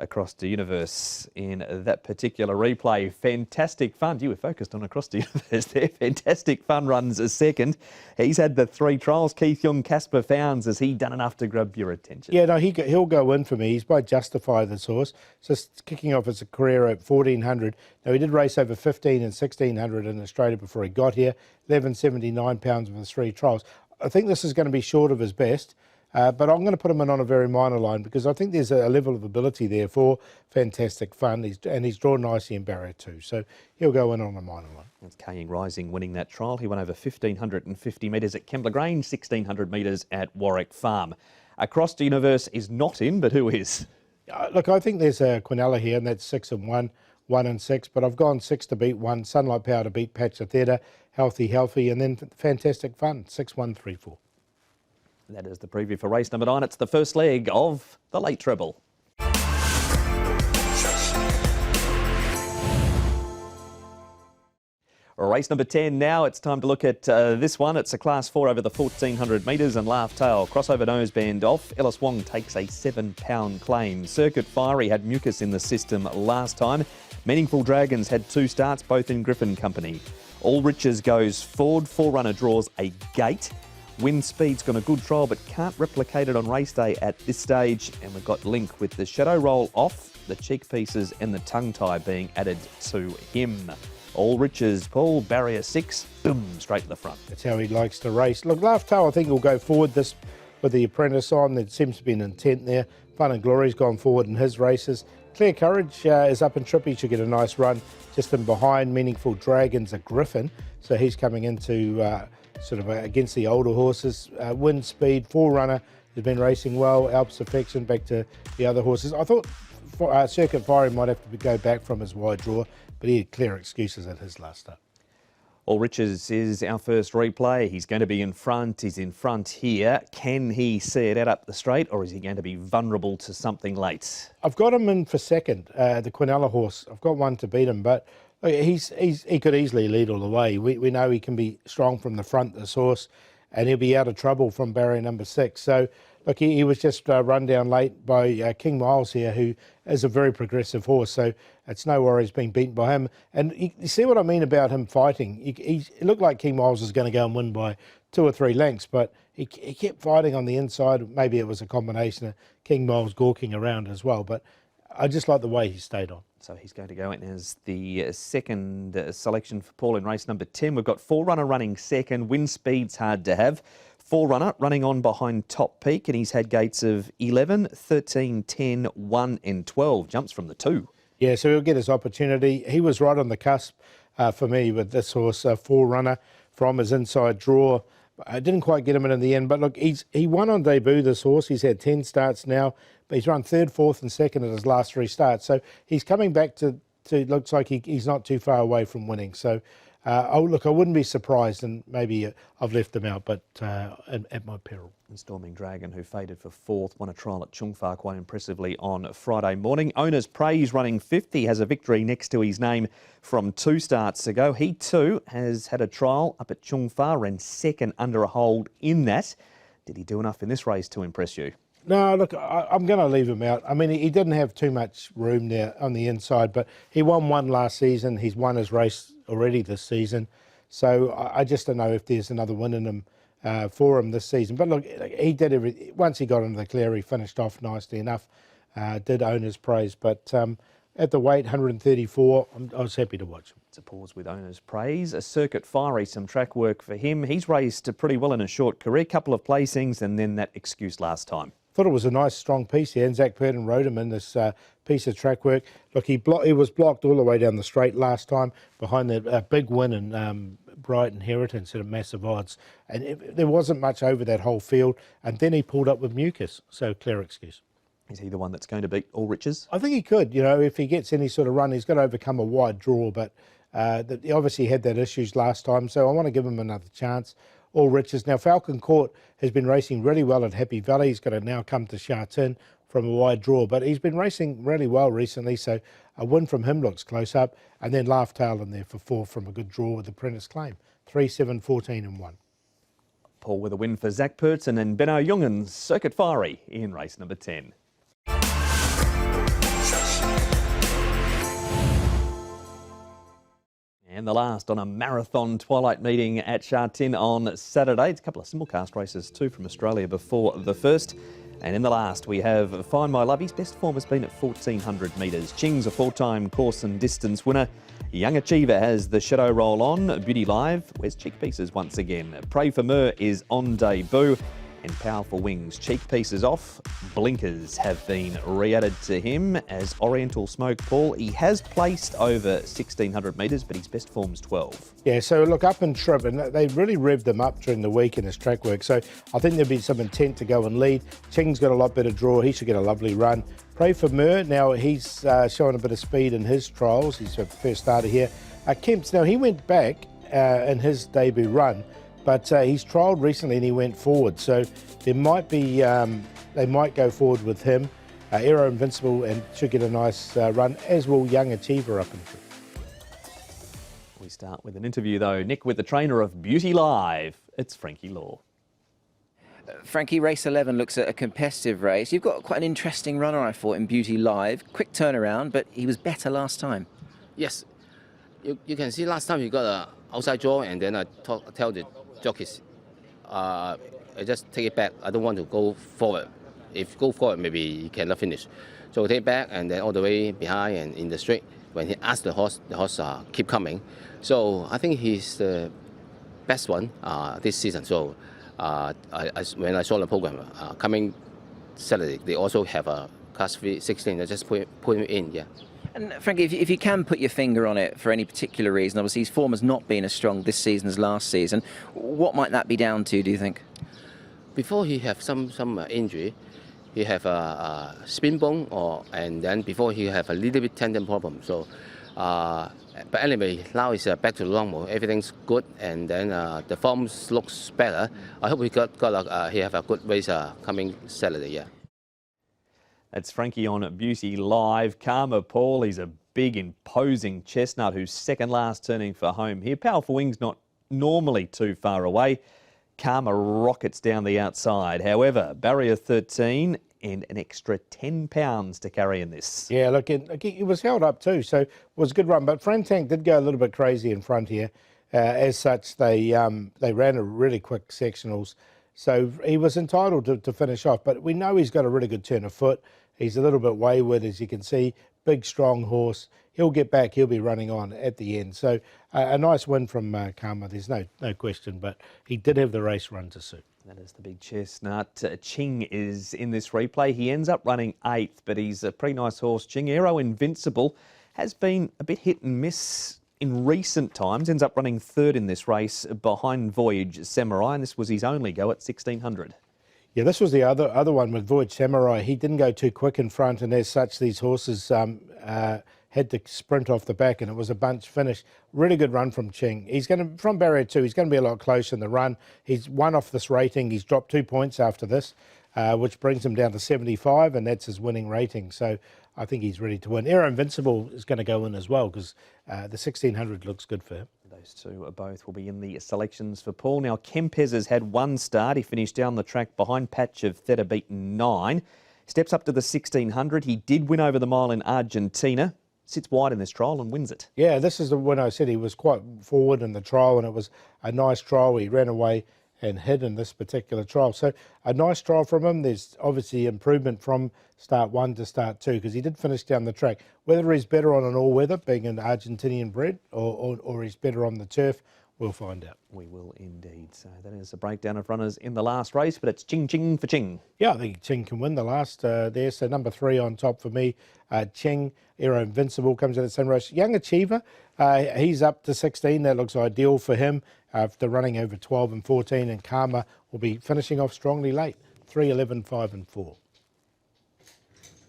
S1: Across the Universe in that particular replay. Fantastic Fun. You were focused on Across the Universe there. Fantastic Fun runs a 2nd. He's had the 3 trials. Keith Young, Casper Founds. Has he done enough to grab your attention?
S2: Yeah, no, he'll go in for me. He's by Justify, this horse. Just kicking off his career at 1,400. Now, he did race over 15 and 1,600 in Australia before he got here. 1179 pounds with his 3 trials. I think this is going to be short of his best. But I'm going to put him in on a very minor line, because I think there's a level of ability there for Fantastic Fun. He's drawn nicely in barrier 2, so he'll go in on a minor line.
S1: That's Kaying Rising winning that trial. He won over 1,550 metres at Kembla Grange, 1,600 metres at Warwick Farm. Across the Universe is not in, but who is?
S2: Look, I think there's a Quinella here, and that's 6 and 1, 1 and 6. But I've gone 6 to beat 1, Sunlight Power to beat Patch of Theta, Healthy, and then Fantastic Fun, 6, 1, 3, 4.
S1: That is the preview for race number 9. It's the first leg of the late treble. Race number 10 now. It's time to look at this one. It's a Class 4 over the 1400 metres and laugh tail. Crossover noseband off. Ellis Wong takes a £7 claim. Circuit Fiery had mucus in the system last time. Meaningful Dragons had 2 starts, both in Griffin company. All Riches goes forward. Forerunner draws a gate. Wind Speed's got a good trial but can't replicate it on race day at this stage. And we've got Link with the shadow roll off, the cheek pieces and the tongue tie being added to him. All Riches, Paul, barrier 6, boom, straight to the front.
S2: That's how he likes to race. Look, Laugh Tail, I think will go forward this with the apprentice on. There seems to be an intent there. Fun and Glory's gone forward in his races. Clear Courage is up and trippy. Should get a nice run. Just in behind, Meaningful Dragons, a Griffin. So he's coming into sort of against the older horses. Wind Speed, Forerunner has been racing well. Alps Affection back to the other horses. I thought Circuit Fiery might have to go back from his wide draw, but he had clear excuses at his last start.
S1: All Riches is our first replay. He's going to be in front. He's in front here. Can he see it out up the straight, or is he going to be vulnerable to something late?
S2: I've got him in for second, the Quinella horse. I've got one to beat him, but he could easily lead all the way. We know he can be strong from the front, this horse, and he'll be out of trouble from barrier number 6. So, look, he was just run down late by King Miles here, who is a very progressive horse. So it's no worries being beaten by him. And you see what I mean about him fighting. It looked like King Miles was going to go and win by 2 or 3 lengths, but he kept fighting on the inside. Maybe it was a combination of King Miles gawking around as well, but I just like the way he stayed on.
S1: So he's going to go in as the second selection for Paul in race number 10. We've got Forerunner running second. Wind Speed's hard to have. Forerunner running on behind Top Peak, and he's had gates of 11, 13, 10, 1 and 12. Jumps from the 2.
S2: Yeah, so he'll get his opportunity. He was right on the cusp for me with this horse, Forerunner, from his inside draw. I didn't quite get him in the end, but look, he won on debut, this horse. He's had 10 starts now, but he's run 3rd, 4th and 2nd at his last 3 starts. So he's coming back to looks like he's not too far away from winning. So, look, I wouldn't be surprised, and maybe I've left him out, but at my peril.
S1: And Storming Dragon, who faded for 4th, won a trial at Chung Fa quite impressively on Friday morning. Owner's Praise running 5th. He has a victory next to his name from 2 starts ago. He too has had a trial up at Chung Fa, ran 2nd under a hold in that. Did he do enough in this race to impress you?
S2: No, look, I'm going to leave him out. I mean, he didn't have too much room there on the inside, but he won 1 last season. He's won his race already this season. So I just don't know if there's another win in him for him this season. But look, he did everything. Once he got into the clear, he finished off nicely enough. Did Owner's Praise. But at the weight, 134, I was happy to watch him.
S1: It's a pause with Owner's Praise. A Circuit Fiery, some track work for him. He's raced pretty well in a short career. Couple of placings and then that excuse last time.
S2: Thought it was a nice, strong piece here, and Zach Purden rode him in this piece of track work. Look, he was blocked all the way down the straight last time behind that big win in Bright Inheritance at a massive odds. And there wasn't much over that whole field, and then he pulled up with mucus, so clear excuse.
S1: Is he the one that's going to beat All Riches?
S2: I think he could. You know, if he gets any sort of run, he's got to overcome a wide draw, but he obviously had that issues last time, so I want to give him another chance. All Riches. Now, Falcon Court has been racing really well at Happy Valley. He's got to now come to Sha Tin from a wide draw, but he's been racing really well recently, so a win from him looks close up. And then Laugh Tail in there for 4 from a good draw with Apprentice Claim. 3, 7, 14 and 1.
S1: Paul with a win for Zach Purton and Benno Jungen's Circuit Fiery in race number 10. And the last on a marathon twilight meeting at Sha Tin on Saturday. It's a couple of simulcast races too from Australia before the first. And in the last we have Find My Love. His best form has been at 1400 metres. Ching's a 4-time course and distance winner. Young Achiever has the shadow roll on. Beauty Live wears cheek pieces once again. Pray for Mur is on debut. And Powerful Wings, cheek pieces off. Blinkers have been re-added to him as Oriental Smoke. Paul, he has placed over 1600 metres, but his best form's 12.
S2: Yeah, so look, up and trip, and they really revved him up during the week in his track work. So I think there'll be some intent to go and lead. Ching's got a lot better draw. He should get a lovely run. Pray for Mur. Now he's showing a bit of speed in his trials. He's a first starter here. Kemp's, now he went back in his debut run, but he's trialled recently and he went forward. So there might be, they might go forward with him. Aero Invincible and should get a nice run, as will Young Achiever up in front.
S1: We start with an interview though, Nick, with the trainer of Beauty Live. It's Frankie Law.
S3: Frankie, race 11 looks at a competitive race. You've got quite an interesting runner, I thought, in Beauty Live. Quick turnaround, but he was better last time.
S6: Yes, you can see last time he got a outside draw, and then I tell the jockeys, I just take it back. I don't want to go forward. If you go forward, maybe you cannot finish. So take it back, and then all the way behind and in the straight. When he asked the horse keep coming. So I think he's the best one this season. So when I saw the program coming Saturday, they also have a Class 16. I just put him in, yeah.
S3: And Frankie, if you can put your finger on it for any particular reason, obviously his form has not been as strong this season as last season. What might that be down to, do you think?
S6: Before he have some injury, he have a spin bone, and then before he have a little bit tendon problem. So, but anyway, now it's back to normal. Everything's good, and then the form looks better. I hope he he have a good race coming Saturday. Yeah.
S1: That's Frankie on Beauty Live. Karma Paul, he's a big, imposing chestnut who's second last turning for home here. Powerful Wing's not normally too far away. Karma rockets down the outside. However, barrier 13 and an extra 10 pounds to carry in this.
S2: Yeah, look, it was held up too, so it was a good run. But Fran Tank did go a little bit crazy in front here. As such, they ran a really quick sectionals. So he was entitled to finish off. But we know he's got a really good turn of foot. He's a little bit wayward, as you can see. Big, strong horse. He'll get back. He'll be running on at the end. So a nice win from Karma. There's no question. But he did have the race run to suit.
S1: That is the big chestnut. Ching is in this replay. He ends up running 8th, but he's a pretty nice horse. Ching Aero Invincible has been a bit hit and miss in recent times. Ends up running 3rd in this race behind Voyage Samurai, and this was his only go at 1600.
S2: Yeah, this was the other one with Voyage Samurai. He didn't go too quick in front, and as such, these horses had to sprint off the back, and it was a bunch finish. Really good run from Ching. He's going to, from barrier 2, he's going to be a lot closer in the run. He's won off this rating. He's dropped 2 points after this, which brings him down to 75, and that's his winning rating. So I think he's ready to win. Aero Invincible is going to go in as well because the 1600 looks good for him.
S1: Those two both will be in the selections for Paul. Now, Kempes has had one start. He finished down the track behind Patch of Theta beaten 9. Steps up to the 1600. He did win over the mile in Argentina. Sits wide in this trial and wins it.
S2: Yeah, this is when I said he was quite forward in the trial, and it was a nice trial. He ran away and hid in this particular trial. So a nice trial from him. There's obviously improvement from start 1 to start 2 because he did finish down the track. Whether he's better on an all-weather, being an Argentinian bred, or he's better on the turf, we'll find out.
S1: We will indeed. So that is a breakdown of runners in the last race, but it's Ching Ching for Ching.
S2: Yeah, I think Ching can win the last there. So number 3 on top for me. Ching, Aero Invincible comes in the same race. Young Achiever, he's up to 16. That looks ideal for him after running over 12 and 14. And Karma will be finishing off strongly late. 3, 11, 5 and 4.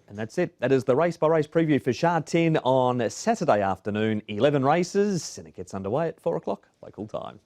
S1: And that's it. That is the race-by-race preview for Sha Tin on Saturday afternoon. 11 races, and it gets underway at 4 o'clock local time.